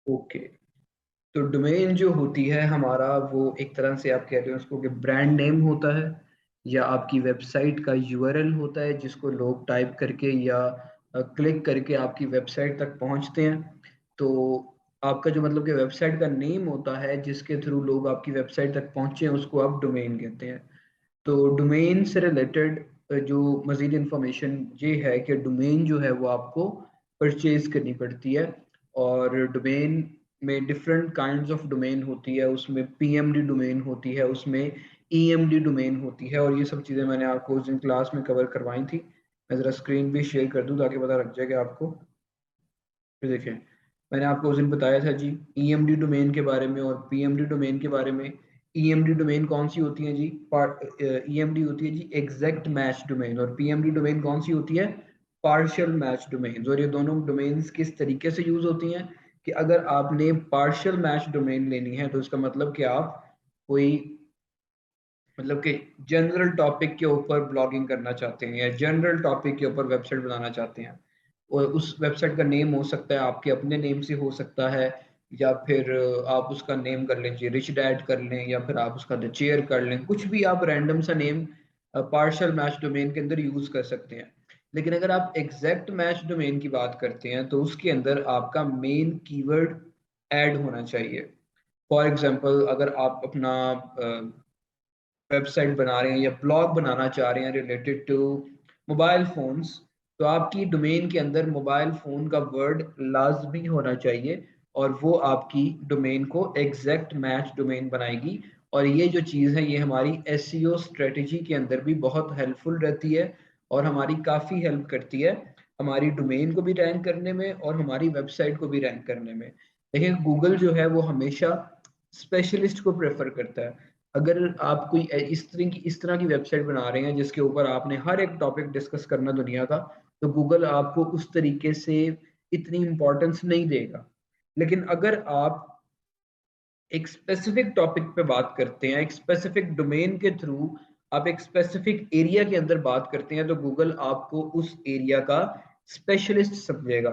Okay, तो domain जो होती है हमारा, वो एक तरह से आप कह रहे हो उसको कि ब्रांड नेम होता है, या आपकी वेबसाइट का यूआरएल होता है जिसको लोग टाइप करके या क्लिक करके आपकी वेबसाइट तक पहुंचते हैं। तो आपका जो मतलब कि वेबसाइट का नेम होता है जिसके थ्रू लोग आपकी वेबसाइट तक पहुंचे हैं, उसको आप डोमेन कहते हैं। तो डोमेन से रिलेटेड जो मज़ीद इंफॉर्मेशन ये है कि डोमेन जो है वो आपको परचेज करनी पड़ती है। और डोमेन में डिफरेंट काइंड्स ऑफ डोमेन होती है, उसमें पीएमडी डोमेन होती है, उसमें ईएमडी डोमेन होती है, और ये सब चीज़ें मैंने आपको उस दिन क्लास में कवर करवाई थी। मैं ज़रा स्क्रीन भी शेयर कर दूँ ताकि पता लग जाएगा आपको। फिर देखें, मैंने आपको उस दिन बताया था जी ईएमडी डोमेन के बारे में और पीएमडी डोमेन के बारे में। ईएमडी डोमेन कौन सी होती है जी? ईएमडी होती है जी एग्जैक्ट मैच डोमेन, और पीएमडी डोमेन कौन सी होती है? Partial match domain. और ये दोनों डोमेन्स किस तरीके से यूज होती हैं कि अगर आपने पार्शियल मैच डोमेन लेनी है तो इसका मतलब कि आप कोई मतलब कि जनरल टॉपिक के ऊपर ब्लॉगिंग करना चाहते हैं या जनरल टॉपिक के ऊपर वेबसाइट बनाना चाहते हैं, और उस वेबसाइट का नेम हो सकता है आपके अपने नेम से हो सकता है, या फिर आप उसका नेम कर लें जी रिच डैड कर लें, या फिर आप उसका द चेयर कर लें, कुछ भी आप रैंडम सा नेम पार्शियल मैच डोमेन के अंदर यूज कर सकते हैं। लेकिन अगर आप एग्जैक्ट मैच डोमेन की बात करते हैं तो उसके अंदर आपका मेन कीवर्ड ऐड होना चाहिए। फॉर एग्जांपल, अगर आप अपना वेबसाइट बना रहे हैं या ब्लॉग बनाना चाह रहे हैं रिलेटेड टू मोबाइल फोन्स, तो आपकी डोमेन के अंदर मोबाइल फोन का वर्ड लाजमी होना चाहिए, और वो आपकी डोमेन को एग्जैक्ट मैच डोमेन बनाएगी। और ये जो चीज़ है ये हमारी एसईओ स्ट्रेटजी के अंदर भी बहुत हेल्पफुल रहती है, और हमारी काफ़ी हेल्प करती है हमारी डोमेन को भी रैंक करने में और हमारी वेबसाइट को भी रैंक करने में। देखिए, गूगल जो है वो हमेशा स्पेशलिस्ट को प्रेफर करता है। अगर आप कोई इस तरह की वेबसाइट बना रहे हैं जिसके ऊपर आपने हर एक टॉपिक डिस्कस करना दुनिया का, तो गूगल आपको उस तरीके से इतनी इंपॉर्टेंस नहीं देगा। लेकिन अगर आप एक स्पेसिफिक टॉपिक पे बात करते हैं, एक स्पेसिफिक डोमेन के थ्रू आप एक स्पेसिफिक एरिया के अंदर बात करते हैं, तो गूगल आपको उस एरिया का स्पेशलिस्ट समझेगा।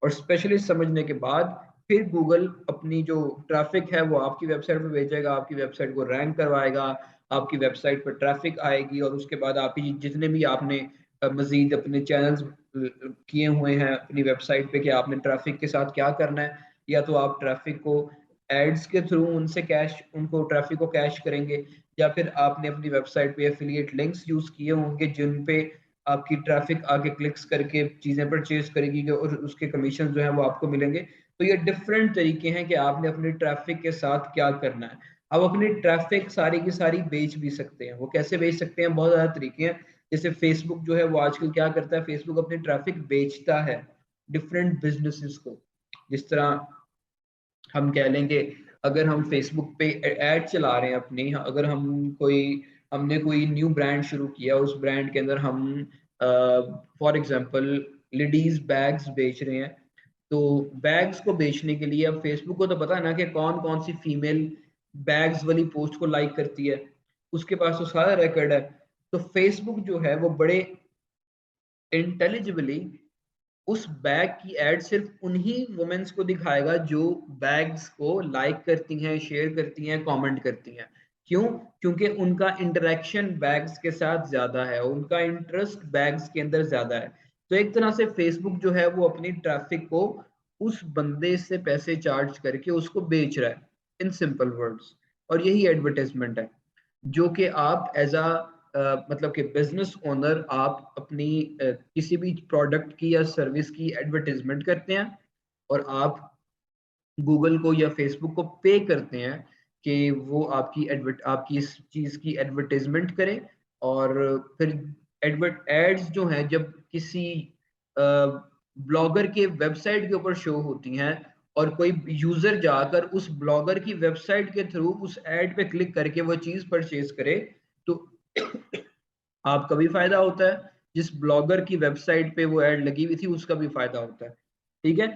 और स्पेशलिस्ट समझने के बाद फिर गूगल अपनी जो ट्रैफिक है वो आपकी वेबसाइट पे भेजेगा, आपकी वेबसाइट को रैंक करवाएगा, आपकी वेबसाइट पर ट्रैफिक आएगी, और उसके बाद आपकी जितने भी आपने मजीद अपने चैनल्स किए हुए हैं अपनी वेबसाइट पे कि आपने ट्रैफिक के साथ क्या करना है, या तो आप ट्रैफिक को एड्स के थ्रू उनसे कैश उनको ट्रैफिक को कैश करेंगे, या फिर आपने अपनी वेबसाइट पे एफिलिएट लिंक्स यूज किए होंगे जिन पे आपकी ट्रैफिक आगे क्लिक्स करके चीजें परचेज करेगी और उसके कमीशन जो है वो आपको मिलेंगे। तो ये डिफरेंट तरीके हैं कि आपने अपने ट्रैफिक के साथ क्या करना है। आप अपनी ट्रैफिक सारी की सारी बेच भी सकते हैं। वो कैसे बेच सकते हैं? बहुत ज्यादा तरीके हैं। जैसे फेसबुक जो है वो आजकल क्या करता है, फेसबुक अपनी ट्रैफिक बेचता है डिफरेंट बिजनेसेस को। जिस तरह हम कह लेंगे, अगर हम फेसबुक पे ऐड चला रहे हैं अपनी, अगर हमने कोई न्यू ब्रांड शुरू किया, उस ब्रांड के अंदर हम फॉर एग्जांपल लेडीज बैग्स बेच रहे हैं, तो बैग्स को बेचने के लिए अब फेसबुक को तो पता है ना कि कौन कौन सी फीमेल बैग्स वाली पोस्ट को लाइक करती है, उसके पास तो सारा रिकॉर्ड है। तो फेसबुक जो है वो बड़े इंटेलिजिबली उस बैग की एड सिर्फ उन्हीं वुमेन्स को दिखाएगा जो बैग्स को लाइक करती हैं, शेयर करती हैं, कमेंट करती हैं। क्यों? क्योंकि उनका इंटरेक्शन बैग्स के साथ ज्यादा है, उनका इंटरेस्ट बैग्स के अंदर ज्यादा है। तो एक तरह से फेसबुक जो है वो अपनी ट्रैफिक को उस बंदे से पैसे चार्ज करके उसको बेच रहा है, इन सिंपल वर्ड्स। और यही एडवर्टाइजमेंट है जो कि आप एज अ मतलब कि बिजनेस ओनर आप अपनी किसी भी प्रोडक्ट की या सर्विस की एडवर्टाइजमेंट करते हैं, और आप गूगल को या फेसबुक को पे करते हैं कि वो आपकी इस चीज की एडवर्टाइजमेंट करें। और फिर एडवर्ट एड्स जो हैं जब किसी ब्लॉगर के वेबसाइट के ऊपर शो होती हैं, और कोई यूजर जाकर उस ब्लॉगर की वेबसाइट के थ्रू उस एड पे क्लिक करके वो चीज परचेज करे, तो आपका भी फायदा होता है, जिस ब्लॉगर की वेबसाइट पे वो ऐड लगी हुई थी उसका भी फायदा होता है। ठीक है।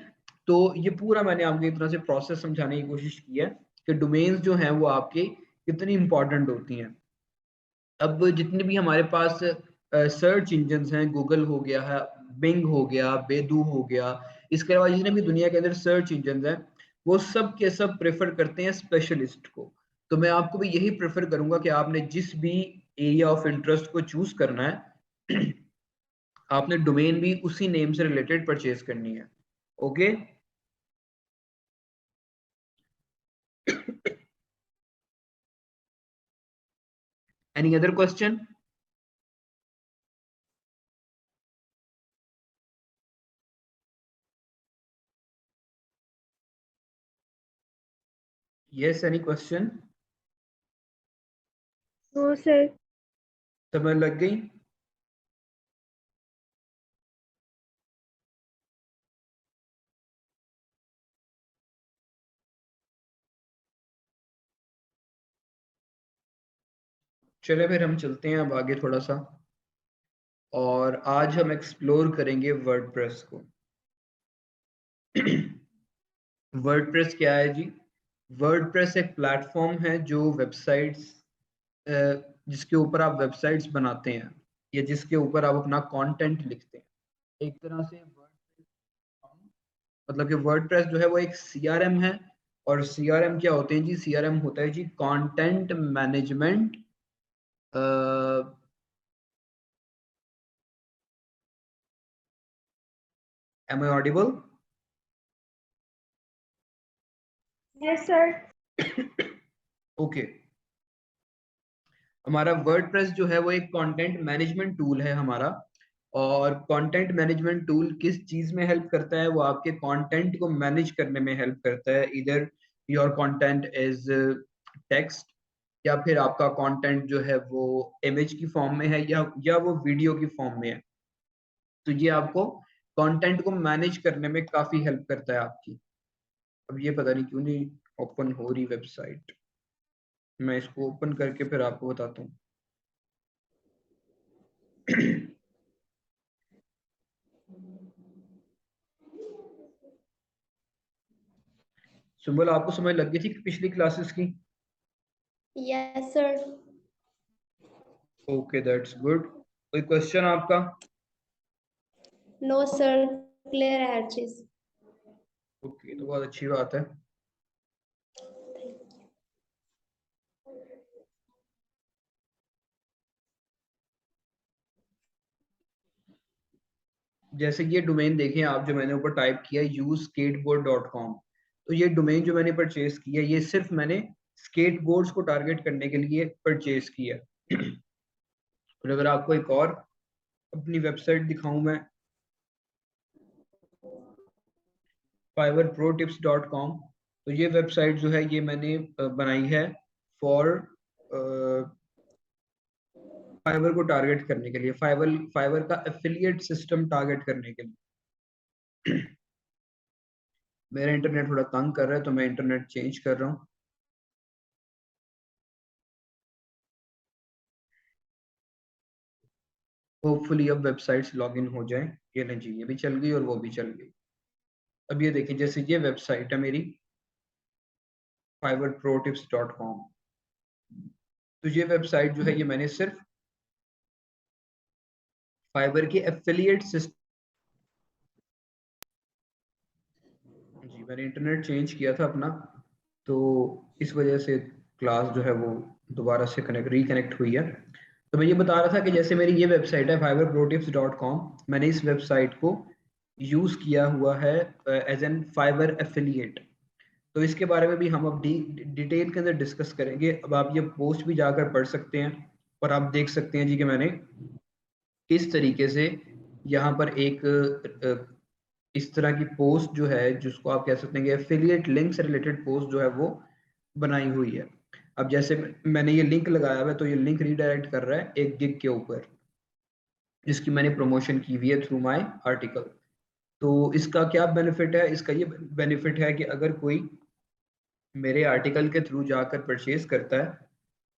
तो ये पूरा मैंने आपको एक तरह से प्रोसेस समझाने की कोशिश की है कि डोमेन्स जो हैं वो आपके कितनी इंपॉर्टेंट होती हैं। अब जितने भी हमारे पास सर्च इंजन हैं, गूगल हो गया है, बिंग हो गया, बेदू हो गया, इसके अलावा जितने भी दुनिया के अंदर सर्च इंजन हैं, वो सब के सब प्रेफर करते हैं स्पेशलिस्ट को। तो मैं आपको भी यही प्रेफर करूंगा कि आपने जिस भी एरिया ऑफ इंटरेस्ट को चूज करना है आपने डोमेन भी उसी नेम से रिलेटेड परचेज करनी है। Okay. Any other question? Yes, any question? No sir. समय लग गई? चले फिर हम चलते हैं अब आगे थोड़ा सा, और आज हम एक्सप्लोर करेंगे वर्डप्रेस को। वर्डप्रेस क्या है जी? वर्डप्रेस एक प्लेटफॉर्म है जो वेबसाइट्स, जिसके ऊपर आप वेबसाइट्स बनाते हैं या जिसके ऊपर आप अपना कंटेंट लिखते हैं। एक तरह से वर्डप्रेस, मतलब कि वर्डप्रेस जो है वो एक सीआरएम है। और सीआरएम क्या होते हैं जी? सीआरएम होता है जी content management. Am I audible? Yes sir. Okay. हमारा वर्डप्रेस जो है वो एक कंटेंट मैनेजमेंट टूल है हमारा। और कंटेंट मैनेजमेंट टूल किस चीज में हेल्प करता है? वो आपके कंटेंट को मैनेज करने में हेल्प करता है। इधर योर कंटेंट इज टेक्स्ट, या फिर आपका कंटेंट जो है वो इमेज की फॉर्म में है, या वो वीडियो की फॉर्म में है। तो ये आपको कंटेंट को मैनेज करने में काफी हेल्प करता है आपकी। अब ये पता नहीं क्यों नहीं ओपन हो रही वेबसाइट। मैं इसको ओपन करके फिर आपको बताता हूँ। सुबह आपको समझ लग गई थी पिछली क्लासेस की? Yes sir. Okay, that's good. कोई क्वेश्चन आपका? नो सर, क्लियर है हर चीज। ओके, तो बहुत अच्छी बात है। जैसे कि ये डोमेन देखें आप, जो मैंने ऊपर टाइप किया useskateboard.com। तो ये डोमेन जो मैंने परचेज किया, ये सिर्फ मैंने स्केटबोर्ड्स को टारगेट करने के लिए परचेज किया। और अगर आपको एक और अपनी वेबसाइट दिखाऊं मैं, fiverprotips.com। तो ये वेबसाइट जो है ये मैंने बनाई है फॉर फाइवर को टारगेट करने के लिए, फाइवर फाइवर का एफिलिएट सिस्टम टारगेट करने के लिए। मेरा इंटरनेट थोड़ा तंग कर रहा है तो मैं इंटरनेट चेंज कर रहा हूँ। होपफुली अब वेबसाइट्स लॉगिन हो जाए। ये नहीं जी, ये भी चल गई और वो भी चल गई। अब ये देखिए, जैसे ये वेबसाइट है मेरी fiverprotips.com। तो ये वेबसाइट जो है ये मैंने सिर्फ फाइवर के एफिलिएट सिस्टम, जी मैंने इंटरनेट चेंज किया था अपना, तो इस वजह से क्लास जो है वो दोबारा से रिकनेक्ट हुई है। तो मैं ये बता रहा था कि जैसे मेरी ये वेबसाइट है fiverprotips.com, मैंने इस वेबसाइट को यूज किया हुआ है एज एन फाइवर एफिलिएट। तो इसके बारे में भी हम अब डिटेल के अंदर डिस्कस करेंगे। अब आप ये पोस्ट भी जाकर पढ़ सकते हैं, और आप देख सकते हैं जी कि मैंने किस तरीके से यहाँ पर एक इस तरह की पोस्ट जो है, जिसको आप कह सकते हैं कि एफिलिएट लिंक से रिलेटेड पोस्ट जो है वो बनाई हुई है। अब जैसे मैंने ये लिंक लगाया हुआ है, तो ये लिंक रीडायरेक्ट कर रहा है एक गिग के ऊपर, जिसकी मैंने प्रमोशन की हुई है थ्रू माय आर्टिकल। तो इसका क्या बेनिफिट है? इसका ये बेनिफिट है कि अगर कोई मेरे आर्टिकल के थ्रू जाकर परचेज करता है,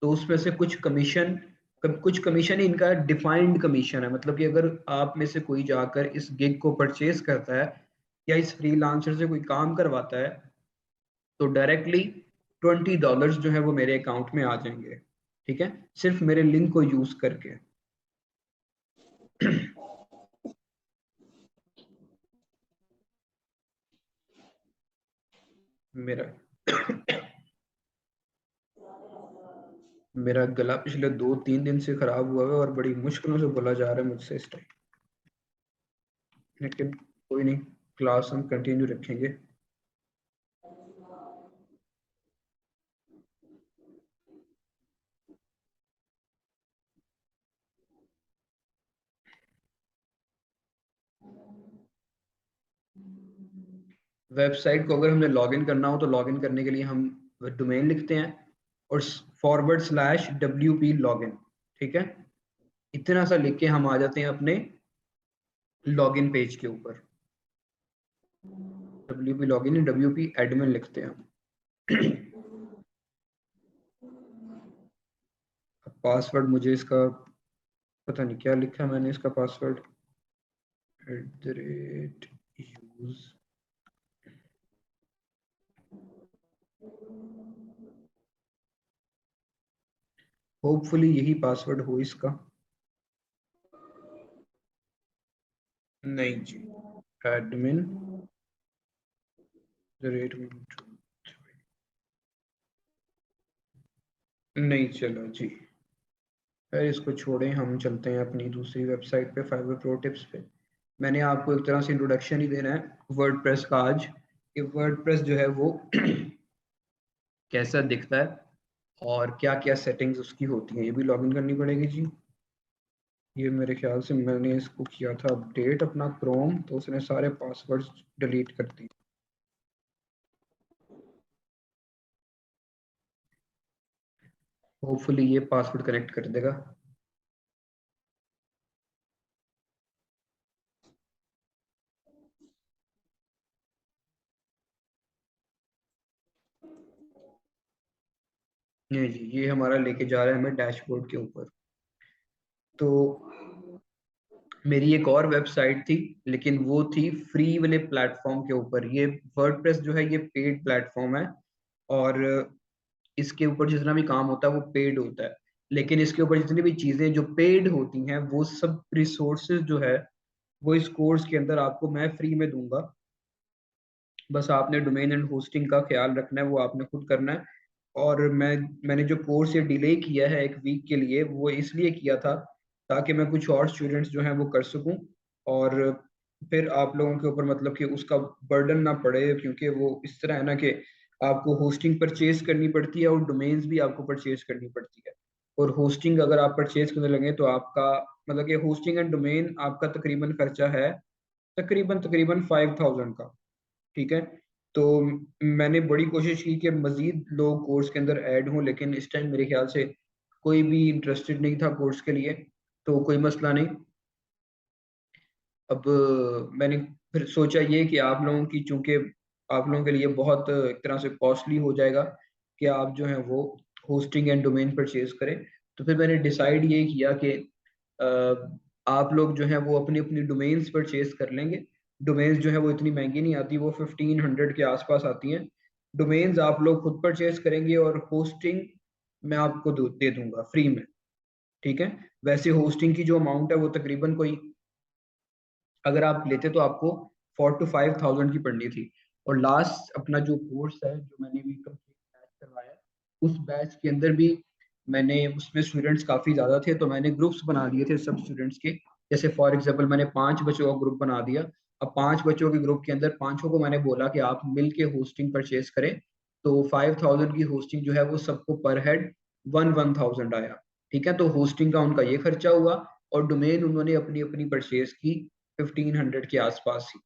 तो उसमें से कुछ कमीशन ही इनका डिफाइंड कमीशन है। मतलब कि अगर आप में से कोई जाकर इस गिग को परचेज करता है या इस फ्रीलांसर से कोई काम करवाता है, तो डायरेक्टली $20 जो है वो मेरे अकाउंट में आ जाएंगे। ठीक है, सिर्फ मेरे लिंक को यूज करके। मेरा मेरा गला पिछले 2-3 दिन से खराब हुआ है और बड़ी मुश्किलों से बोला जा रहा है मुझसे इस टाइम, लेकिन कोई नहीं, क्लास हम कंटिन्यू रखेंगे। वेबसाइट को अगर हमें लॉगिन करना हो तो लॉगिन करने के लिए हम डोमेन लिखते हैं और /WP लॉगिन, ठीक है। इतना सा लिख के हम आ जाते हैं अपने लॉगिन पेज के ऊपर। WP लॉगिन, WP एडमिन लिखते हैं हम। पासवर्ड मुझे इसका पता नहीं क्या लिखा है मैंने इसका पासवर्ड, @use। होपफुली यही पासवर्ड हो इसका। नहीं जी, एडमिन नहीं, चलो जी, फिर इसको छोड़ें, हम चलते हैं अपनी दूसरी वेबसाइट पे, फाइवर प्रो टिप्स पे। मैंने आपको एक तरह से इंट्रोडक्शन ही देना है वर्डप्रेस का आज, कि वर्डप्रेस जो है वो कैसा दिखता है और क्या क्या सेटिंग्स उसकी होती हैं। ये भी लॉगिन करनी पड़ेगी जी। ये मेरे ख्याल से मैंने इसको किया था अपडेट अपना क्रोम, तो उसने सारे पासवर्ड्स डिलीट कर दिए। होपफुली ये पासवर्ड कनेक्ट कर देगा। नहीं जी, ये हमारा लेके जा रहा है हमें डैशबोर्ड के ऊपर। तो मेरी एक और वेबसाइट थी, लेकिन वो थी फ्री वाले प्लेटफॉर्म के ऊपर। ये वर्डप्रेस जो है ये पेड प्लेटफॉर्म है, और इसके ऊपर जितना भी काम होता है वो पेड होता है। लेकिन इसके ऊपर जितनी भी चीजें जो पेड होती हैं वो सब रिसोर्सेज जो है वो इस कोर्स के अंदर आपको मैं फ्री में दूंगा। बस आपने डोमेन एंड होस्टिंग का ख्याल रखना है, वो आपने खुद करना है। और मैंने जो कोर्स ये डिले किया है 1 वीक के लिए, वो इसलिए किया था ताकि मैं कुछ और स्टूडेंट्स जो हैं वो कर सकूं, और फिर आप लोगों के ऊपर मतलब कि उसका बर्डन ना पड़े, क्योंकि वो इस तरह है ना कि आपको होस्टिंग परचेज करनी पड़ती है और डोमेन्स भी आपको परचेज करनी पड़ती है। और होस्टिंग अगर आप परचेज करने लगे तो आपका मतलब कि होस्टिंग एंड डोमेन आपका तकरीबन खर्चा है तकरीबन तकरीबन 5000 का, ठीक है। तो मैंने बड़ी कोशिश की कि मजीद लोग कोर्स के अंदर ऐड हों, लेकिन इस टाइम मेरे ख्याल से कोई भी इंटरेस्टेड नहीं था कोर्स के लिए, तो कोई मसला नहीं। अब मैंने फिर सोचा ये कि आप लोगों की, चूंकि आप लोगों के लिए बहुत एक तरह से कॉस्टली हो जाएगा कि आप जो है वो होस्टिंग एंड डोमेन परचेज करें, तो फिर मैंने डिसाइड ये किया कि आप लोग जो है वो अपनी अपनी डोमेन्स परचेज कर लेंगे। डोमेन्स जो है वो इतनी महंगी नहीं आती, वो 1500 के आसपास आती हैं। डोमेन्स आप लोग खुद परचेज करेंगे और होस्टिंग मैं आपको दे दूंगा फ्री में, ठीक है। वैसे होस्टिंग की जो अमाउंट है वो तकरीबन कोई, अगर आप लेते तो आपको 4 to 5 thousand की पड़नी थी। और लास्ट अपना जो कोर्स है जो मैंने भी कंप्लीट बैच करवाया, उस बैच के अंदर भी मैंने उसमें स्टूडेंट्स काफ़ी ज़्यादा थे, तो मैंने ग्रुप्स बना दिए थे सब स्टूडेंट्स के। जैसे फॉर एग्जांपल मैंने 5 बच्चों का ग्रुप बना दिया। अब 5 बच्चों के ग्रुप के अंदर पांचों को मैंने बोला कि आप मिल के होस्टिंग परचेज करें। तो 5000 की होस्टिंग जो है वो सबको पर हेड 1,000 आया, ठीक है। तो होस्टिंग का उनका ये खर्चा हुआ, और डोमेन उन्होंने अपनी अपनी परचेज की 1500 के आसपास ही,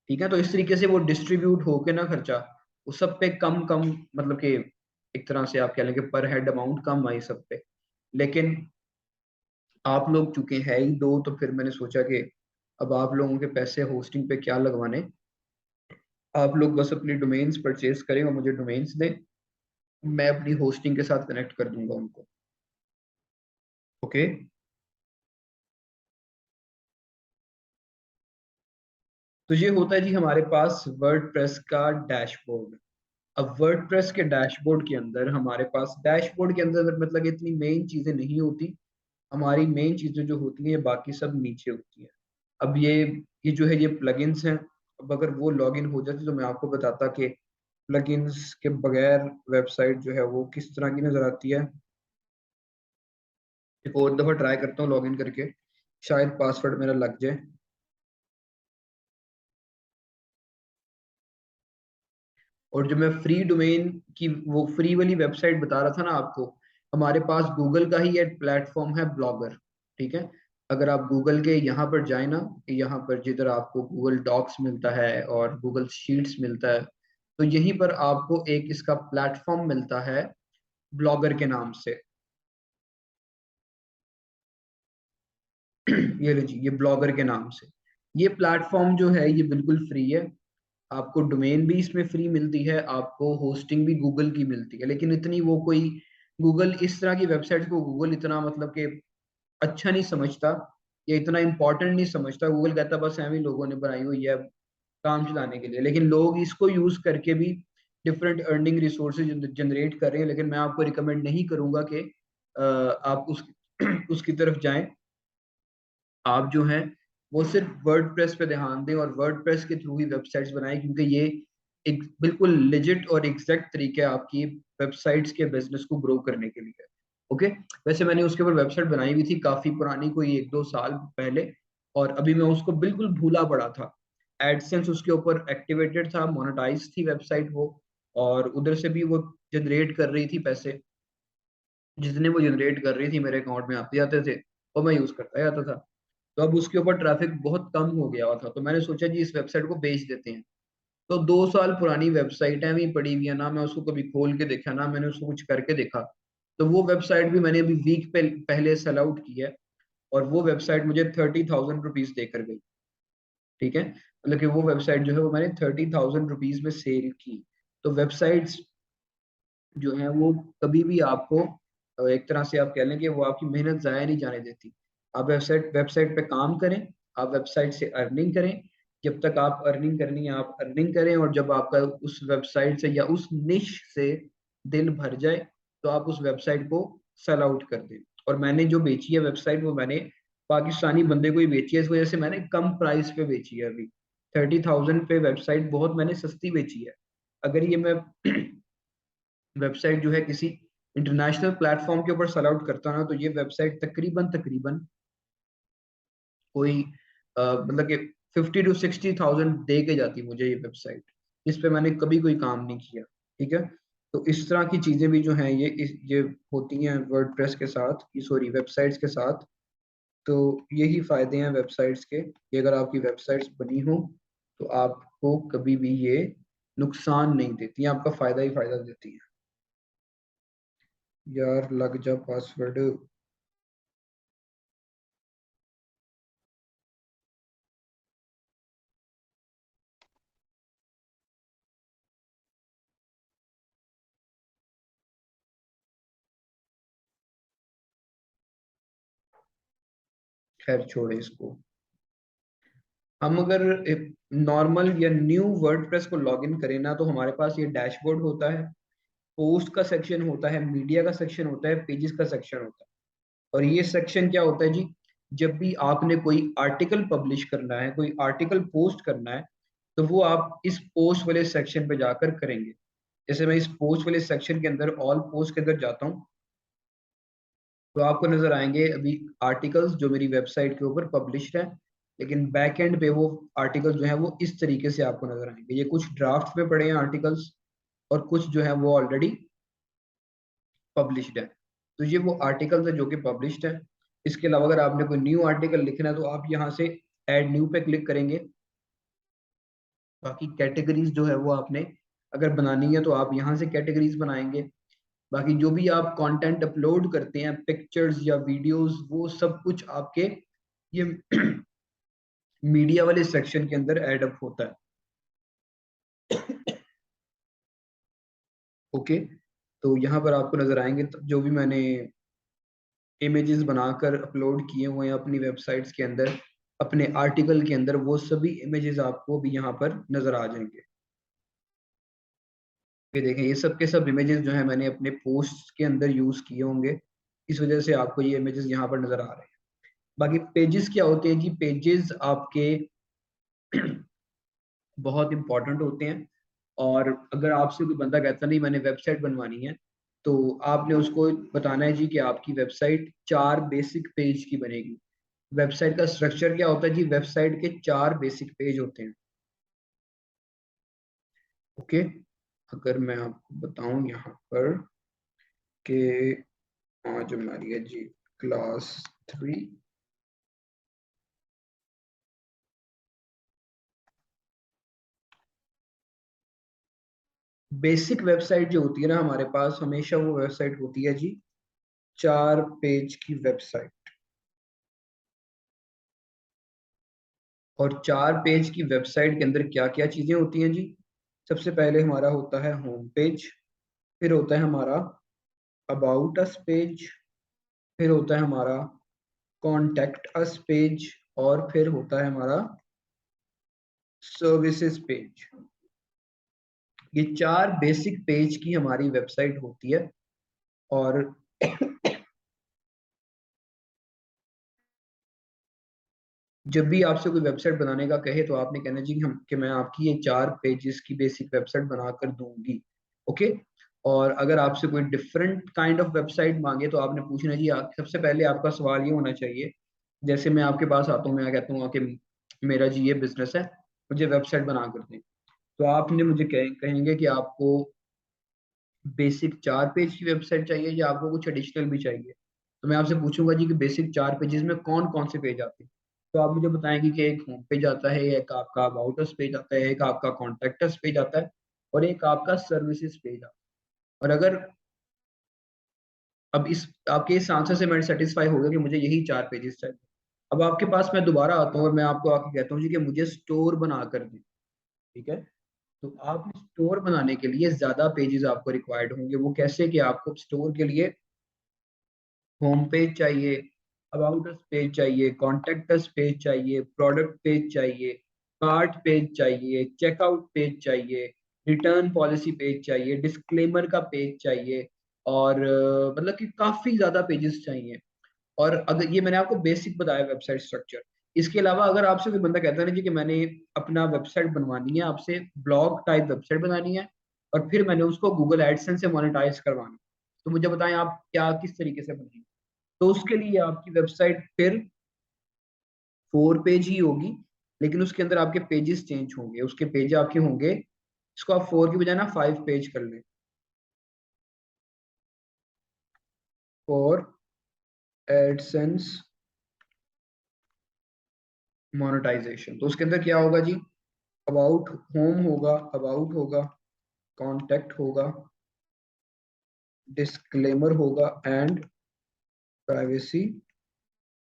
ठीक है। तो इस तरीके से वो डिस्ट्रीब्यूट होके ना खर्चा, वो सब पे कम कम, मतलब कि एक तरह से आप कह लें कि पर हेड अमाउंट कम आई सब पे। लेकिन आप लोग चूंकि है ही दो, तो फिर मैंने सोचा कि अब आप लोगों के पैसे होस्टिंग पे क्या लगवाने, आप लोग बस अपनी डोमेन्स परचेज करें और मुझे डोमेन्स दें, मैं अपनी होस्टिंग के साथ कनेक्ट कर दूंगा उनको। ओके। तो ये होता है जी हमारे पास वर्डप्रेस का डैशबोर्ड। अब वर्डप्रेस के डैशबोर्ड के अंदर हमारे पास, डैशबोर्ड के अंदर मतलब इतनी मेन चीजें नहीं होती। हमारी मेन चीजें जो होती हैं ये बाकी सब नीचे होती हैं। अब ये जो है ये प्लगइन्स हैं। अब अगर वो लॉगिन हो जाती तो मैं आपको बताता कि प्लगइन्स के बगैर वेबसाइट जो है वो किस तरह की नजर आती है। एक और दफा ट्राई करता हूँ लॉगिन करके, शायद पासवर्ड मेरा लग जाए। और जो मैं फ्री डोमेन की वो फ्री वाली वेबसाइट बता रहा था ना आपको, हमारे पास गूगल का ही एक प्लेटफॉर्म है ब्लॉगर। ठीक है, अगर आप गूगल के यहाँ पर जाए ना, यहाँ पर जिधर आपको गूगल डॉक्स मिलता है और गूगल शीट्स मिलता है, तो यहीं पर आपको एक इसका प्लेटफॉर्म मिलता है ब्लॉगर के नाम से। ये लीजिए, ये ब्लॉगर के नाम से। ये प्लेटफॉर्म जो है ये बिल्कुल फ्री है। आपको डोमेन भी इसमें फ्री मिलती है, आपको होस्टिंग भी गूगल की मिलती है, लेकिन इतनी वो कोई गूगल इस तरह की वेबसाइट को गूगल इतना मतलब कि अच्छा नहीं समझता या इतना इंपॉर्टेंट नहीं समझता। गूगल कहता बस एम ही लोगों ने बनाई हुई है काम चलाने के लिए, लेकिन लोग इसको यूज करके भी डिफरेंट अर्निंग रिसोर्सेज जनरेट कर रहे हैं। लेकिन मैं आपको रिकमेंड नहीं करूंगा कि आप उस उसकी तरफ जाएं। आप जो हैं वो सिर्फ वर्डप्रेस पे ध्यान दें और वर्डप्रेस के थ्रू ही वेबसाइट्स बनाएं, क्योंकि ये एक बिल्कुल लेजिट और एग्जैक्ट तरीका है आपकी वेबसाइट्स के बिजनेस को ग्रो करने के लिए। ओके, वैसे मैंने उसके ऊपर वेबसाइट बनाई हुई थी काफी पुरानी, कोई 1-2 साल पहले, और अभी मैं उसको बिल्कुल भूला पड़ा था। एडसेंस उसके ऊपर एक्टिवेटेड था, मोनेटाइज थी वेबसाइट वो, और उधर से भी वो जनरेट कर रही थी पैसे। जितने वो जनरेट कर रही थी मेरे अकाउंट में आते जाते थे, वो मैं यूज करता जाता था। तो अब उसके ऊपर ट्रैफिक बहुत कम हो गया हुआ था, तो मैंने सोचा जी इस वेबसाइट को बेच देते हैं। तो 2 साल पुरानी वेबसाइट है, वही पड़ी हुई है ना, मैं उसको कभी खोल के देखा ना मैंने उसको कुछ करके देखा। तो वो वेबसाइट भी मैंने अभी वीक पहले सेल आउट की है, और वो वेबसाइट मुझे 30,000 रुपीज देकर गई। ठीक है, मतलब कि वो वेबसाइट जो है वो मैंने 30,000 रुपीज में सेल की। तो वेबसाइट्स जो है वो कभी भी आपको एक तरह से आप कह लें कि वो आपकी मेहनत जाया नहीं जाने देती। आप वेबसाइट वेबसाइट पे काम करें, आप वेबसाइट से अर्निंग करें। जब तक आप अर्निंग करनी है आप अर्निंग करें, और जब आपका उस वेबसाइट से या उस निश से दिल भर जाए तो आप उस वेबसाइट को सेल आउट कर दें। और मैंने जो बेची है वेबसाइट वो मैंने पाकिस्तानी बंदे को ही बेची है, इस वजह से मैंने कम प्राइस पे बेची है अभी। 30,000 पे वेबसाइट बहुत मैंने सस्ती बेची है। अगर ये मैं वेबसाइट जो है किसी इंटरनेशनल प्लेटफॉर्म के ऊपर सेल आउट करता ना, तो ये वेबसाइट तकरीबन तकरीबन कोई मतलब कि 50 to 60,000 दे के जाती मुझे ये वेबसाइट। इस पे मैंने कभी कोई काम नहीं किया। ठीक है, तो इस तरह की चीजें भी जो हैं ये होती हैं वर्डप्रेस के साथ, सॉरी वेबसाइट्स के साथ। तो यही फायदे हैं वेबसाइट्स के कि अगर आपकी वेबसाइट्स बनी हो तो आपको कभी भी ये नुकसान नहीं देती हैं, आपका फायदा ही फायदा देती हैं। यार लग जा पासवर्ड। खैर छोड़े इसको। हम अगर नॉर्मल या न्यू वर्डप्रेस को लॉगिन करें ना, तो हमारे पास ये डैशबोर्ड होता है, पोस्ट का सेक्शन होता है, मीडिया का सेक्शन होता है, पेजेस का सेक्शन होता है। और ये सेक्शन क्या होता है जी, जब भी आपने कोई आर्टिकल पब्लिश करना है, कोई आर्टिकल पोस्ट करना है, तो वो आप इस पोस्ट वाले सेक्शन पे जाकर करेंगे। जैसे मैं इस पोस्ट वाले सेक्शन के अंदर ऑल पोस्ट के अंदर जाता हूँ, तो आपको नजर आएंगे अभी आर्टिकल्स जो मेरी वेबसाइट के ऊपर पब्लिश्ड है। लेकिन बैक एंड पे वो आर्टिकल्स जो है वो इस तरीके से आपको नजर आएंगे, ये कुछ ड्राफ्ट में पड़े हैं आर्टिकल्स, और कुछ जो है वो ऑलरेडी पब्लिश्ड है। तो ये वो आर्टिकल्स है जो कि पब्लिश्ड है। इसके अलावा अगर आपने कोई न्यू आर्टिकल लिखना है तो आप यहाँ से ऐड न्यू पे क्लिक करेंगे। बाकी कैटेगरीज जो है वो आपने अगर बनानी है तो आप यहाँ से कैटेगरीज बनाएंगे। बाकी जो भी आप कंटेंट अपलोड करते हैं, पिक्चर्स या वीडियोस, वो सब कुछ आपके ये मीडिया वाले सेक्शन के अंदर ऐड अप होता है। ओके, तो यहाँ पर आपको नजर आएंगे जो भी मैंने इमेजेस बनाकर अपलोड किए हुए हैं अपनी वेबसाइट्स के अंदर, अपने आर्टिकल के अंदर, वो सभी इमेजेस आपको भी यहाँ पर नजर आ जाएंगे। ये देखें, ये सब के सब इमेजेस जो है मैंने अपने पोस्ट के अंदर यूज किए होंगे, इस वजह से आपको ये इमेजेस यहाँ पर नजर आ रहे हैं। बाकी पेजेस क्या होते हैं जी, पेजेस आपके बहुत इंपॉर्टेंट होते हैं। और अगर आपसे कोई बंदा कहता नहीं मैंने वेबसाइट बनवानी है, तो आपने उसको बताना है जी कि आपकी वेबसाइट 4 बेसिक पेज की बनेगी। वेबसाइट का स्ट्रक्चर क्या होता है जी? वेबसाइट के 4 बेसिक पेज होते हैं। ओके, अगर मैं आपको बताऊं यहाँ पर कि आज हमारी है जी क्लास 3। बेसिक वेबसाइट जो होती है ना हमारे पास, हमेशा वो वेबसाइट होती है जी 4 पेज की वेबसाइट। और 4 पेज की वेबसाइट के अंदर क्या क्या चीजें होती हैं जी? सबसे पहले हमारा होता है होम पेज, फिर होता है हमारा अबाउट अस पेज, फिर होता है हमारा कॉन्टेक्ट अस पेज, और फिर होता है हमारा सर्विसेज पेज। ये 4 बेसिक पेज की हमारी वेबसाइट होती है। और जब भी आपसे कोई वेबसाइट बनाने का कहे तो आपने कहना जी कि मैं आपकी ये 4 पेजेस की बेसिक वेबसाइट बनाकर दूंगी। ओके। और अगर आपसे कोई डिफरेंट काइंड ऑफ वेबसाइट मांगे तो आपने पूछना जी, सबसे पहले आपका सवाल ये होना चाहिए, जैसे मैं आपके पास आता हूँ, मैं कहता हूँ कि मेरा जी ये बिजनेस है, मुझे वेबसाइट बना कर दें। तो आपने मुझे कहेंगे कि आपको बेसिक 4 पेज की वेबसाइट चाहिए या आपको कुछ एडिशनल भी चाहिए। तो मैं आपसे पूछूंगा जी कि बेसिक 4 पेजेस में कौन कौन से पेज आते हैं। तो आप मुझे बताएंगे कि एक होम पेज आता है, एक आपका अबाउट अस पेज आता है, एक आपका कॉन्टेक्ट अस पेज आता है, और एक आपका सर्विसेज पेज आता है। और अगर अब इस आपके इस आंसर से मैं सेटिस्फाई हो गया कि मुझे यही 4 पेजेस चाहिए, अब आपके पास मैं दोबारा आता हूँ और मैं आपको आके कहता हूँ जी कि मुझे स्टोर बना कर दें। ठीक है। तो आप स्टोर बनाने के लिए ज्यादा पेजेस आपको रिक्वायर्ड होंगे। वो कैसे? कि आपको स्टोर के लिए होम पेज चाहिए, अबाउट अस पेज चाहिए, कॉन्टेक्ट अस पेज चाहिए, प्रोडक्ट पेज चाहिए, कार्ट पेज चाहिए, चेकआउट पेज चाहिए, रिटर्न पॉलिसी पेज चाहिए, डिस्क्लेमर का पेज चाहिए, और मतलब कि काफी ज्यादा पेजेस चाहिए। और अगर ये मैंने आपको बेसिक बताया वेबसाइट स्ट्रक्चर, इसके अलावा अगर आपसे कोई बंदा कहता है ना जी कि मैंने अपना वेबसाइट बनवानी है, आपसे ब्लॉग टाइप वेबसाइट बनानी है, और फिर मैंने उसको गूगल एडसेंस से मोनेटाइज करवाना है, तो मुझे बताएं आप क्या किस तरीके से बनेगी। तो उसके लिए आपकी वेबसाइट फिर 4 पेज ही होगी, लेकिन उसके अंदर आपके पेजेस चेंज होंगे। उसके पेज आपके होंगे, इसको आप 4 की बजाय ना 5 पेज कर लें। फॉर एडसेंस मोनेटाइजेशन, तो उसके अंदर क्या होगा जी? अबाउट होम होगा, अबाउट होगा, कॉन्टेक्ट होगा, डिस्क्लेमर होगा, एंड प्राइवेसी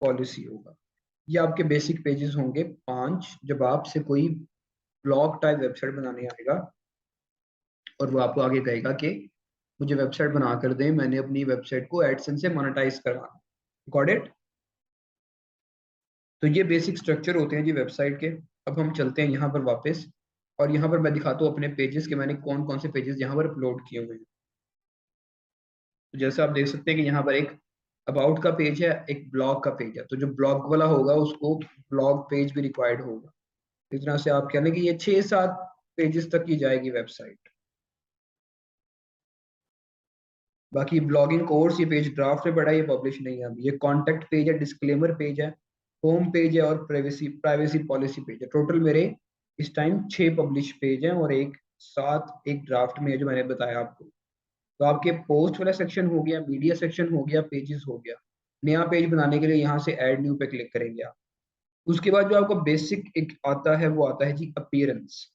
पॉलिसी होगा। ये आपके बेसिक पेजेस होंगे 5। जब आपसे कोई ब्लॉग टाइप वेबसाइट बनाने आएगा और वो आपको आगे कहेगा कि मुझे वेबसाइट बना कर दें, मैंने अपनी वेबसाइट को एडसेंस से मोनेटाइज करवाना। Got it? तो ये बेसिक स्ट्रक्चर होते हैं जी वेबसाइट के। अब हम चलते हैं यहाँ पर वापस, और यहाँ पर मैं दिखाता हूँ अपने पेजेस के मैंने कौन कौन से पेजेस यहाँ पर अपलोड किए हुए हैं। तो जैसे आप देख सकते हैं कि यहाँ पर एक अबाउट का पेज है, एक ब्लॉग का पेज है। तो जो ब्लॉग वाला होगा उसको ब्लॉग पेज भी रिक्वायर्ड होगा। इस तरह से आप कह लें कि ये 6-7 पेजेस तक की जाएगी वेबसाइट। बाकी ब्लॉगिंग कोर्स ये पेज ड्राफ्ट में पड़ा है, ये पब्लिश नहीं है अभी। ये कॉन्टेक्ट पेज है, डिस्क्लेमर पेज है, होम पेज है, और प्राइवेसी प्राइवेसी पॉलिसी पेज है। टोटल मेरे इस टाइम 6 पब्लिश पेज हैं, और एक साथ एक ड्राफ्ट में है जो मैंने बताया आपको। तो आपके पोस्ट वाला सेक्शन हो गया, मीडिया सेक्शन हो गया, पेजेस हो गया। नया पेज बनाने के लिए यहाँ से ऐड न्यू पे क्लिक करेंगे आप। उसके बाद जो आपको बेसिक एक आता है वो आता है जी अपीयरेंस।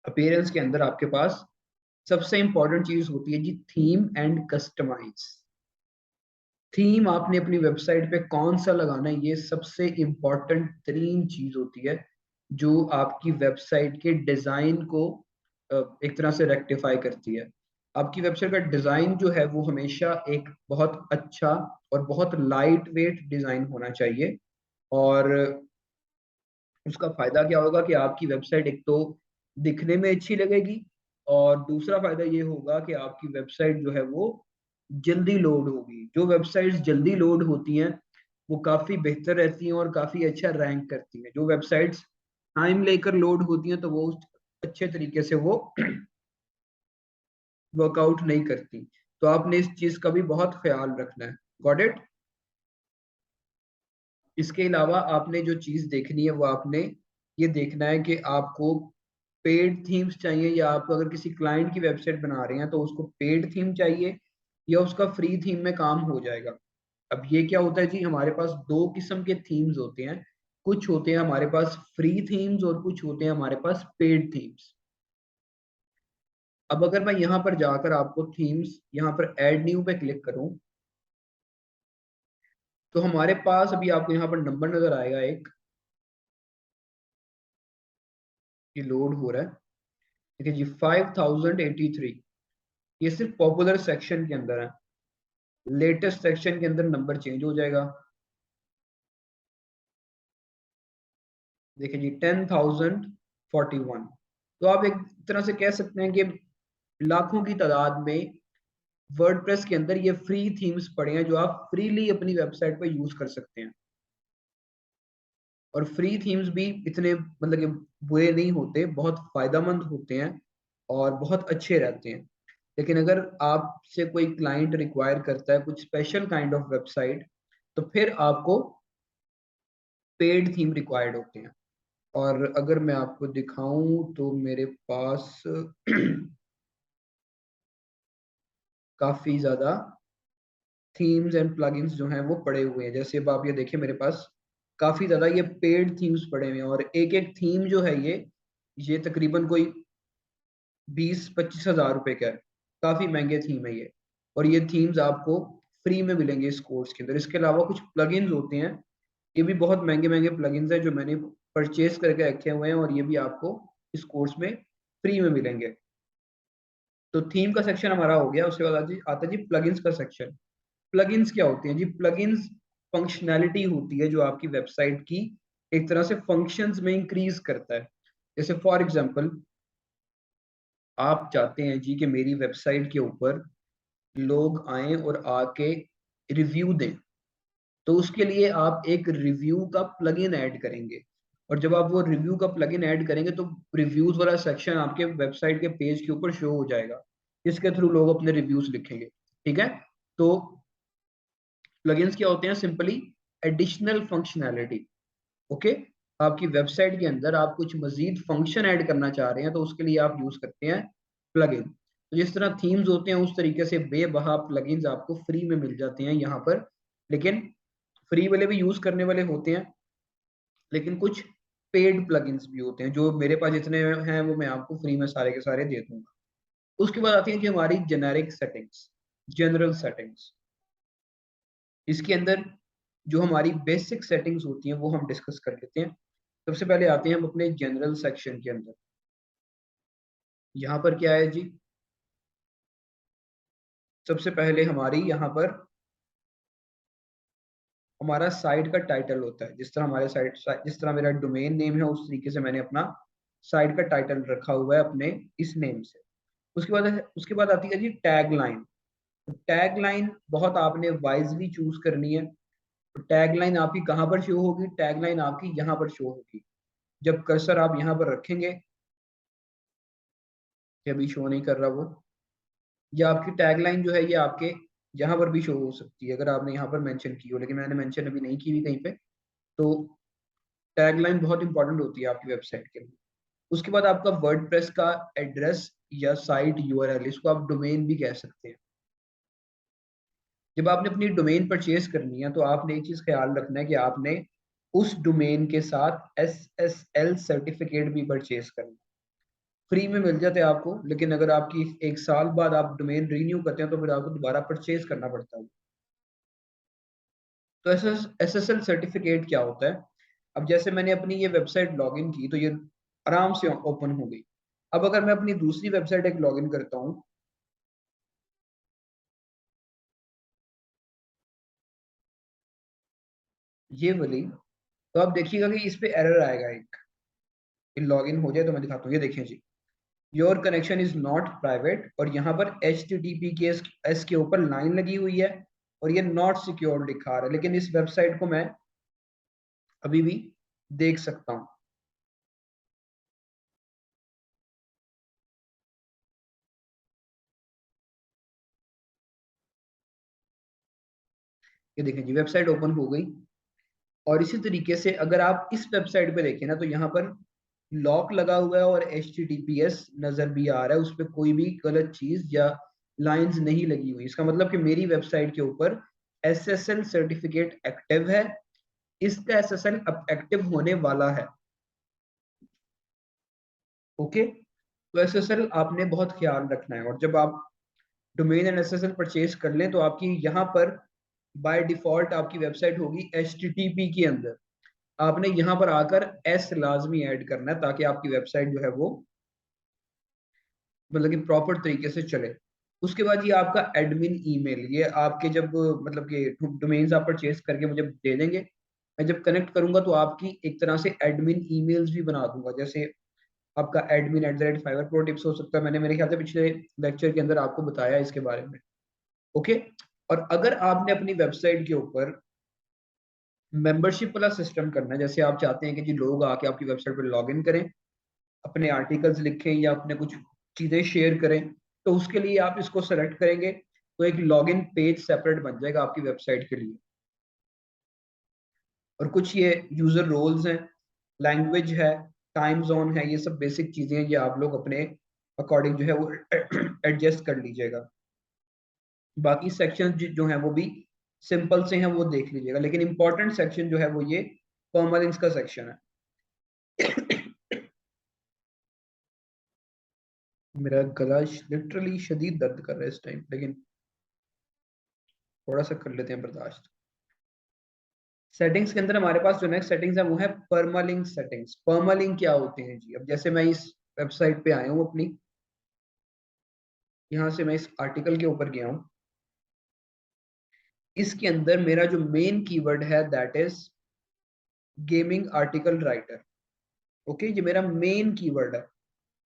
अपीयरेंस के अंदर आपके पास सबसे इंपॉर्टेंट चीज होती है जी थीम एंड कस्टमाइज। थीम आपने अपनी वेबसाइट पे कौन सा लगाना है, ये सबसे इंपॉर्टेंट तरीन चीज होती है, जो आपकी वेबसाइट के डिजाइन को एक तरह से रेक्टिफाई करती है। आपकी वेबसाइट का डिजाइन जो है वो हमेशा एक बहुत अच्छा और बहुत लाइट वेट डिजाइन होना चाहिए। और उसका फायदा क्या होगा कि आपकी वेबसाइट एक तो दिखने में अच्छी लगेगी, और दूसरा फायदा ये होगा कि आपकी वेबसाइट जो है वो जल्दी लोड होगी। जो वेबसाइट्स जल्दी लोड होती हैं वो काफी बेहतर रहती हैं और काफी अच्छा रैंक करती हैं। जो वेबसाइट्स टाइम लेकर लोड होती हैं तो वो अच्छे तरीके से वो वर्कआउट नहीं करती। तो आपने इस चीज का भी बहुत ख्याल रखना है। Got it. इसके अलावा आपने जो चीज देखनी है वो आपने ये देखना है कि आपको पेड थीम्स चाहिए, या आप अगर किसी क्लाइंट की वेबसाइट बना रहे हैं तो उसको पेड थीम चाहिए या उसका फ्री थीम में काम हो जाएगा। अब ये क्या होता है जी, हमारे पास दो किस्म के थीम्स होते हैं। कुछ होते हैं हमारे पास फ्री थीम्स और कुछ होते हैं हमारे पास पेड थीम्स। अब अगर मैं यहाँ पर जाकर आपको थीम्स यहाँ पर ऐड न्यू पे क्लिक करूं, तो हमारे पास अभी आपको यहाँ पर नंबर नजर आएगा एक, ये लोड हो रहा है। ठीक है जी, 5083। ये सिर्फ पॉपुलर सेक्शन के अंदर है, लेटेस्ट सेक्शन के अंदर नंबर चेंज हो जाएगा। देखिए जी, 10,041। तो आप एक तरह से कह सकते हैं कि लाखों की तादाद में वर्डप्रेस के अंदर ये फ्री थीम्स पड़े हैं जो आप फ्रीली अपनी वेबसाइट पर यूज कर सकते हैं। और फ्री थीम्स भी इतने मतलब कि बुरे नहीं होते, बहुत फायदेमंद होते हैं और बहुत अच्छे रहते हैं। लेकिन अगर आपसे कोई क्लाइंट रिक्वायर करता है कुछ स्पेशल काइंड ऑफ वेबसाइट, तो फिर आपको पेड थीम रिक्वायर्ड होते हैं। और अगर मैं आपको दिखाऊं तो मेरे पास काफी ज्यादा थीम्स एंड प्लगइन्स जो हैं वो पड़े हुए हैं। जैसे अब आप ये देखिए, मेरे पास काफी ज्यादा ये पेड थीम्स पड़े हुए हैं, और एक एक थीम जो है ये तकरीबन कोई 20-25 हजार रुपए का है। काफी महंगे थीम है ये। और ये थीम्स आपको फ्री में मिलेंगे इस कोर्स के अंदर। इसके अलावा कुछ प्लगइन्स होते हैं, ये भी बहुत महंगे महंगे प्लगइन्स हैं जो मैंने परचेज करके रखे हुए हैं, और ये भी आपको इस कोर्स में फ्री में मिलेंगे। तो थीम का सेक्शन हमारा हो गया। उसके बाद आता है जी प्लगइन्स का सेक्शन। प्लगइन्स क्या होते हैं जी? प्लगइन्स फंक्शनैलिटी होती है जो आपकी वेबसाइट की एक तरह से फंक्शंस में इंक्रीज करता है। जैसे फॉर एग्जांपल, आप चाहते हैं जी कि मेरी वेबसाइट के ऊपर लोग आए और आके रिव्यू दें, तो उसके लिए आप एक रिव्यू का प्लगइन ऐड करेंगे। और जब आप वो रिव्यू का प्लगइन ऐड करेंगे तो रिव्यूज वाला सेक्शन आपके वेबसाइट के पेज के ऊपर शो हो जाएगा, जिसके थ्रू लोग अपने रिव्यूज लिखेंगे। ठीक है। तो प्लगइन्स क्या होते हैं? Simply additional functionality. ओके। आपकी वेबसाइट के अंदर आप कुछ मजीद फंक्शन ऐड करना चाह रहे हैं तो उसके लिए आप यूज करते हैं प्लगइन। तो जिस तरह थीम्स होते हैं उस तरीके से बेबहा प्लगइन्स आपको फ्री में मिल जाते हैं यहाँ पर। लेकिन फ्री वाले भी यूज करने वाले होते हैं, लेकिन कुछ पेड प्लगइन्स भी होते हैं जो मेरे पास जितने हैं वो मैं आपको फ्री में सारे के सारे दे दूंगा। उसके बाद आती है कि हमारी जेनेरिक सेटिंग्स, जनरल सेटिंग्स। इसके अंदर जो हमारी बेसिक सेटिंग्स होती हैं वो हम डिस्कस कर लेते हैं। सबसे पहले आते हैं हम अपने जनरल सेक्शन के अंदर। यहाँ पर क्या है जी? सबसे पहले हमारी यहाँ पर हमारा साइट का टाइटल होता है। जिस तरह हमारे जिस तरह मेरा डोमेन नेम है उस तरीके से मैंने अपना साइट का टाइटल रखा हुआ है अपने इस नेम से। उसके बाद आती है जी टैग लाइन। टैग लाइन बहुत आपने वाइजली चूज करनी है। टैग लाइन आपकी कहाँ पर शो होगी? टैग लाइन आपकी यहाँ पर शो होगी। जब कर्सर आप यहाँ पर रखेंगे, ये अभी शो नहीं कर रहा वो, या आपकी टैगलाइन जो है ये आपके यहाँ पर भी शो हो सकती है अगर आपने यहाँ पर मेंशन की हो, लेकिन मैंने मेंशन अभी नहीं की हुई कहीं पे। तो टैगलाइन बहुत इंपॉर्टेंट होती है आपकी वेबसाइट के लिए। उसके बाद आपका वर्डप्रेस का एड्रेस या साइट यूआरएल, इसको आप डोमेन भी कह सकते हैं। जब आपने अपनी डोमेन परचेज करनी है तो आपने एक चीज ख्याल रखना है कि आपने उस डोमेन के साथ SSL सर्टिफिकेट भी परचेज करना है। फ्री में मिल जाते हैं आपको, लेकिन अगर आपकी एक साल बाद आप डोमेन रीन्यू करते हैं तो फिर आपको दोबारा परचेज करना पड़ता है। तो SSL सर्टिफिकेट क्या होता है? अब जैसे मैंने अपनी ये वेबसाइट लॉगिन की तो ये आराम से ओपन हो गई। अब अगर मैं अपनी दूसरी वेबसाइट एक लॉगिन करता हूँ, ये वाली, तो आप देखिएगा कि इस पे एरर आएगा एक। लॉगिन हो जाए तो मैं दिखाता हूँ। ये देखिए जी, your connection is not private, और यहाँ पर HTTP के एस के ऊपर लाइन लगी हुई है, और ये नॉट सिक्योर लिखा रहा है। लेकिन इस वेबसाइट को मैं अभी भी देख सकता हूँ। ये देखें जी वेबसाइट ओपन हो गई। और इसी तरीके से अगर आप इस वेबसाइट पे देखें ना तो यहाँ पर लॉक लगा हुआ है और HTTPS नजर भी आ रहा है, उस पर कोई भी गलत चीज या लाइंस नहीं लगी हुई। इसका मतलब कि मेरी वेबसाइट के ऊपर SSL सर्टिफिकेट एक्टिव है, इसका SSL अब एक्टिव होने वाला है। ओके, तो SSL आपने बहुत ख्याल रखना है। और जब आप डोमेन एंड SSL परचेज कर लें तो आपकी यहाँ पर बाय डिफॉल्ट आपकी वेबसाइट होगी HTTP के अंदर। आपने यहाँ पर आकर S लाजमी ऐड करना है ताकि आपकी वेबसाइट जो है वो मतलब कि प्रॉपर तरीके से चले। उसके बाद ये आपका एडमिन ईमेल, ये आपके जब मतलब कि डोमेन्स आप परचेज करके मुझे दे देंगे, मैं जब कनेक्ट करूंगा तो आपकी एक तरह से एडमिन ईमेल्स भी बना दूंगा। जैसे आपका admin@fiverr pro tips हो सकता है, मैंने मेरे ख्याल से पिछले लेक्चर के अंदर आपको बताया इसके बारे में। ओके, और अगर आपने अपनी वेबसाइट के ऊपर मेंबरशिप वाला सिस्टम करना है, जैसे आप चाहते हैं कि जी लोग आके आपकी वेबसाइट पर लॉग इन करें, अपने आर्टिकल्स लिखें या अपने कुछ चीजें शेयर करें, तो उसके लिए आप इसको सेलेक्ट करेंगे तो एक लॉगिन पेज सेपरेट बन जाएगा आपकी वेबसाइट के लिए। और कुछ ये यूजर रोल्स हैं, लैंग्वेज है, टाइम जोन है, ये सब बेसिक चीजें हैं, ये आप लोग अपने अकॉर्डिंग जो है वो एडजस्ट कर लीजिएगा। बाकी सेक्शन जो है वो भी सिंपल से हैं, वो देख लीजिएगा, लेकिन इंपॉर्टेंट सेक्शन जो है वो ये परमालिंक्स का सेक्शन है। मेरा गला लिटरली शदीद दर्द कर रहा है इस टाइम, लेकिन थोड़ा सा कर लेते हैं बर्दाश्त। सेटिंग्स के अंदर हमारे पास जो नेक्स्ट सेटिंग्स है वो है परमालिंक सेटिंग्स। परमालिंक क्या होते हैं जी? अब जैसे मैं इस वेबसाइट पे आया हूँ अपनी, यहाँ से मैं इस आर्टिकल के ऊपर गया हूँ, इसके अंदर मेरा जो मेन कीवर्ड है that is gaming article writer. Okay, ये मेरा मेन कीवर्ड है।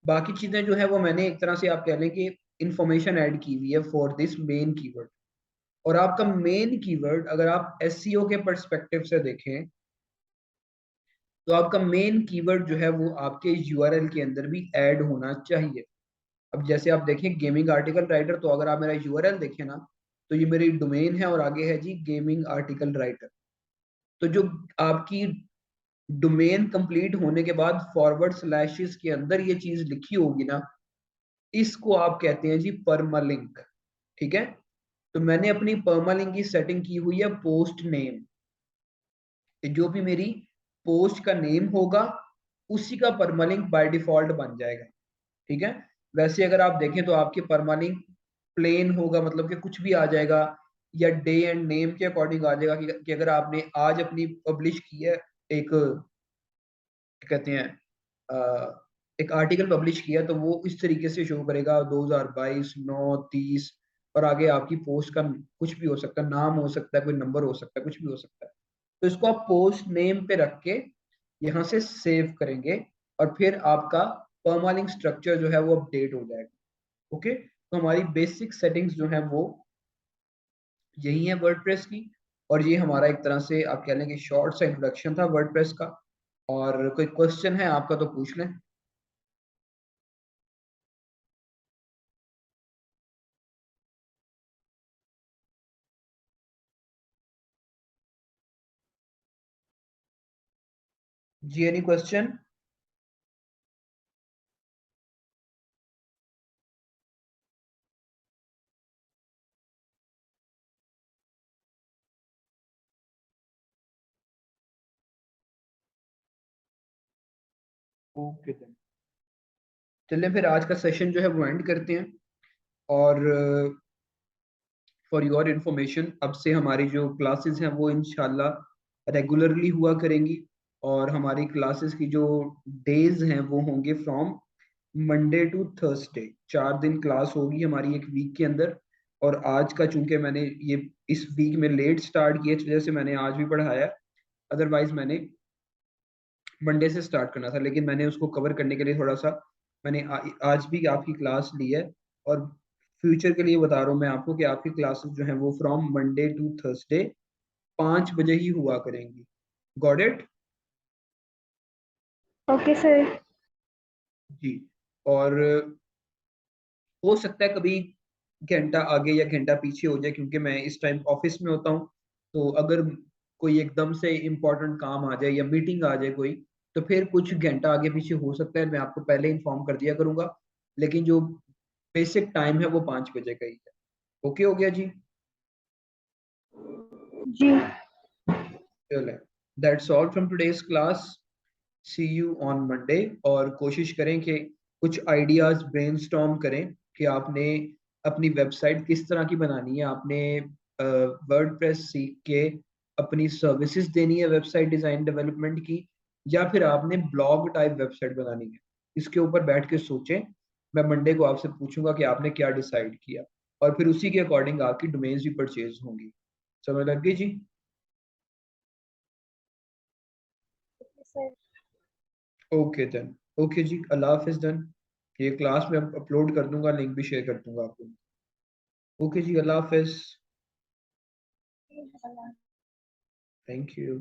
बाकी चीजें जो है वो मैंने एक तरह से आप कह लें कि इंफॉर्मेशन ऐड की हुई है फॉर दिस मेन कीवर्ड। और आपका मेन कीवर्ड अगर आप SEO के पर्सपेक्टिव से देखें तो आपका मेन कीवर्ड जो है वो आपके URL के अंदर भी ऐड होना चाहिए। अब जैसे आप देखें गेमिंग आर्टिकल राइटर, तो अगर आप मेरा URL देखें ना तो ये मेरी डोमेन है और आगे है जी गेमिंग आर्टिकल राइटर। तो जो आपकी डोमेन कंप्लीट होने के बाद फॉरवर्ड स्लैशेस के अंदर ये चीज लिखी होगी ना, इसको आप कहते हैं जी परमालिंक। ठीक है, तो मैंने अपनी परमालिंक की सेटिंग की हुई है पोस्ट नेम, जो भी मेरी पोस्ट का नेम होगा उसी का परमालिंक बाय डिफॉल्ट बन जाएगा। ठीक है, वैसे अगर आप देखें तो आपके परमालिंक प्लेन होगा, मतलब कि कुछ भी आ जाएगा, या डे एंड नेम के अकॉर्डिंग आ जाएगा कि अगर आपने आज अपनी पब्लिश की है एक कहते हैं एक आर्टिकल पब्लिश किया, तो वो इस तरीके से शो करेगा 2022 9/30, और आगे आपकी पोस्ट का कुछ भी हो सकता है, नाम हो सकता है, कोई नंबर हो सकता है, कुछ भी हो सकता है। तो इसको आप पोस्ट नेम पे रख के यहाँ से सेव करेंगे और फिर आपका परमालिंक स्ट्रक्चर जो है वो अपडेट हो जाएगा। ओके, तो हमारी बेसिक सेटिंग्स जो है वो यही है वर्डप्रेस की। और ये हमारा एक तरह से आप कह लें कि शॉर्ट सा इंट्रोडक्शन था वर्डप्रेस का। और कोई क्वेश्चन है आपका तो पूछ लें। जी एनी क्वेश्चन? ओके देन, चलिए फिर आज का सेशन जो है वो एंड करते हैं। और फॉर योर इंफॉर्मेशन, अब से हमारी जो क्लासेस हैं वो इंशाल्लाह रेगुलरली हुआ करेंगी। और हमारी क्लासेस की जो डेज हैं वो होंगे फ्रॉम मंडे टू थर्सडे। 4 दिन क्लास होगी हमारी एक वीक के अंदर। और आज का चूंकि मैंने ये इस वीक में लेट स्टार्ट किया, इस वजह से मैंने आज भी पढ़ाया, अदरवाइज मैंने मंडे से स्टार्ट करना था, लेकिन मैंने उसको कवर करने के लिए थोड़ा सा मैंने आज भी आपकी क्लास ली है। और फ्यूचर के लिए बता रहा हूँ मैं आपको कि आपकी क्लासेस जो है वो फ्रॉम मंडे टू थर्सडे 5 बजे ही हुआ करेंगी। Got it? Okay, sir. जी। और हो सकता है कभी घंटा आगे या घंटा पीछे हो जाए, क्योंकि मैं इस टाइम ऑफिस में होता हूँ, तो अगर कोई एकदम से इम्पोर्टेंट काम आ जाए या मीटिंग आ जाए कोई, तो फिर कुछ घंटा आगे पीछे हो सकता है, मैं आपको पहले इन्फॉर्म कर दिया करूंगा। लेकिन जो बेसिक टाइम है वो 5 बजे का ही है। ओके हो गया जी? जी। चलो, that's all from today's class. See you on Monday. और कोशिश करें कि कुछ आइडियाज ब्रेनस्टॉर्म करें कि आपने अपनी वेबसाइट किस तरह की बनानी है। आपने वर्डप्रेस सीख के अपनी सर्विसेज देनी है वेबसाइट डिजाइन डेवलपमेंट की, या फिर आपने ब्लॉग टाइप वेबसाइट बनानी है। इसके ऊपर बैठ के सोचें। मैं मंडे को आपसे पूछूंगा कि आपने क्या डिसाइड किया, और फिर उसी के अकॉर्डिंग आपकी डोमेन्स भी परचेज होंगी। समझ लग गई जी? सर। Okay then. ओके जी, अल्लाह हाफिज देन। ये क्लास में अपलोड कर दूंगा, लिंक भी शेयर कर दूंगा आपको। ओके जी, अल्लाह हाफिज। Thank you.